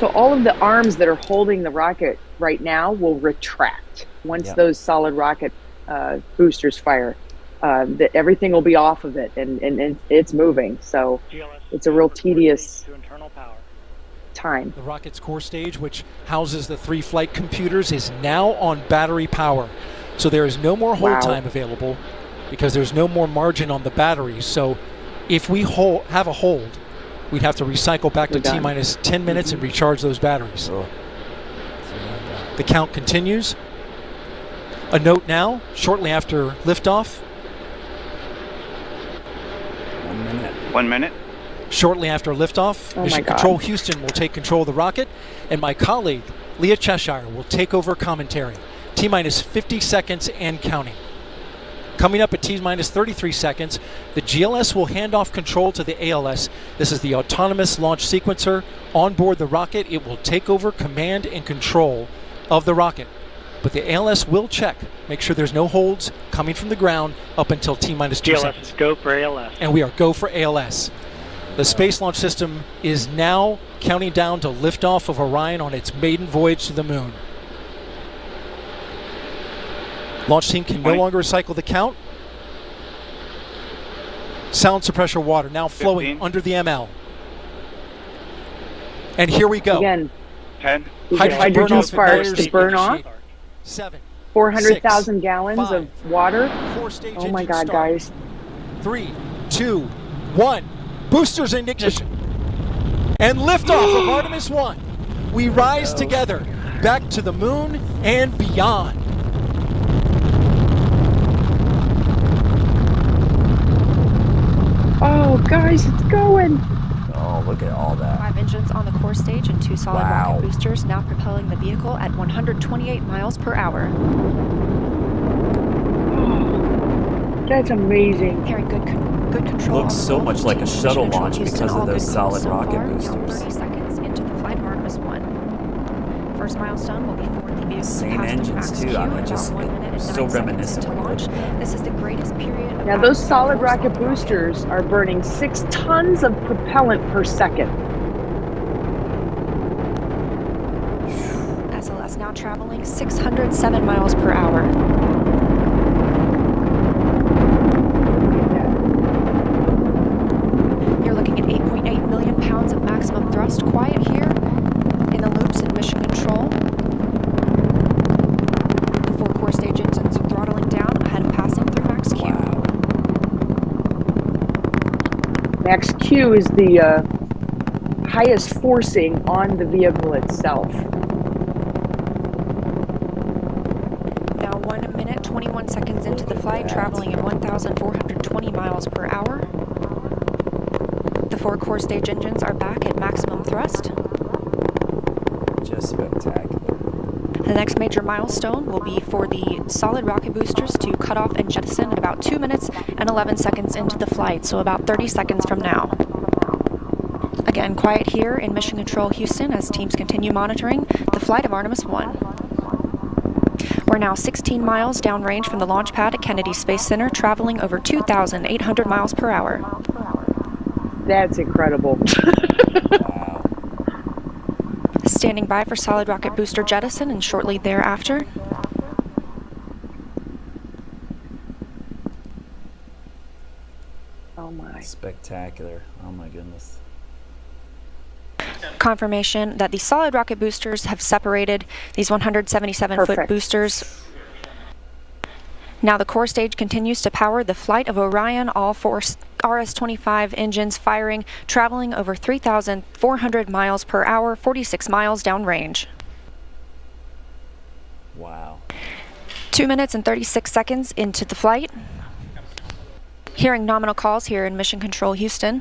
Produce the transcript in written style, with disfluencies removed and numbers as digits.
So all of the arms that are holding the rocket right now will retract once those solid rocket boosters fire. That everything will be off of it, and it's moving. So it's a real tedious time. The rocket's core stage, which houses the 3 flight computers, is now on battery power. So there is no more hold time available because there's no more margin on the batteries. So if we have a hold, we'd have to recycle back to T-minus 10 minutes and recharge those batteries. The count continues. A note now, shortly after liftoff. 1 minute. 1 minute. Shortly after liftoff, Mission Control Houston will take control of the rocket, and my colleague, Leah Cheshire, will take over commentary. T-minus 50 seconds and counting. Coming up at T-minus 33 seconds, the GLS will hand off control to the ALS. This is the autonomous launch sequencer. On board the rocket, it will take over command and control of the rocket. But the ALS will check, make sure there's no holds coming from the ground up until T-minus 2 seconds. Go for ALS. And we are go for ALS. The Space Launch System is now counting down to liftoff of Orion on its maiden voyage to the moon. Launch team can no longer recycle the count. Sound suppressor water now flowing under the ML. And here we go. Again, 10. hydrogen sparks to burn off. 7. 400,000 gallons of water. Oh my God, guys. 3, 2, 1. Boosters in ignition. And liftoff of Artemis 1. We rise together back to the moon and beyond. Oh, guys, it's going. Oh, look at all that. 5 engines on the core stage and 2 solid rocket boosters now propelling the vehicle at 128 miles per hour. That's amazing. Carrying good control. Looks so much like a shuttle launch because of those solid rocket boosters. 30 seconds into the flight of Artemis 1. First milestone will be for the vehicle Same engines too. I'm just so reminiscent to launch. This is the greatest period of now those solid rocket boosters are burning 6 tons of propellant per second. SLS now traveling 607 miles per hour. You're looking at 8.8 million pounds of maximum thrust. Quiet here in the loops in mission control. The 4 core stage engines are throttling down ahead of passing through max Q. Max Q is the highest forcing on the vehicle itself. Now 1 minute, 21 seconds into the flight, traveling at 1,420 miles per hour. The 4 core stage engines are back at maximum thrust. Just spectacular. The next major milestone will be for the solid rocket boosters to cut off and jettison at about 2 minutes and 11 seconds into the flight, so about 30 seconds from now. Again, quiet here in Mission Control Houston as teams continue monitoring the flight of Artemis 1. We're now 16 miles downrange from the launch pad at Kennedy Space Center, traveling over 2,800 miles per hour. That's incredible. Standing by for solid rocket booster jettison and shortly thereafter. Oh my. Spectacular. Oh my goodness. Confirmation that the solid rocket boosters have separated these 177-foot boosters. Now the core stage continues to power the flight of Orion, all 4 RS-25 engines firing, traveling over 3,400 miles per hour, 46 miles downrange. Wow. 2 minutes and 36 seconds into the flight. Hearing nominal calls here in Mission Control Houston.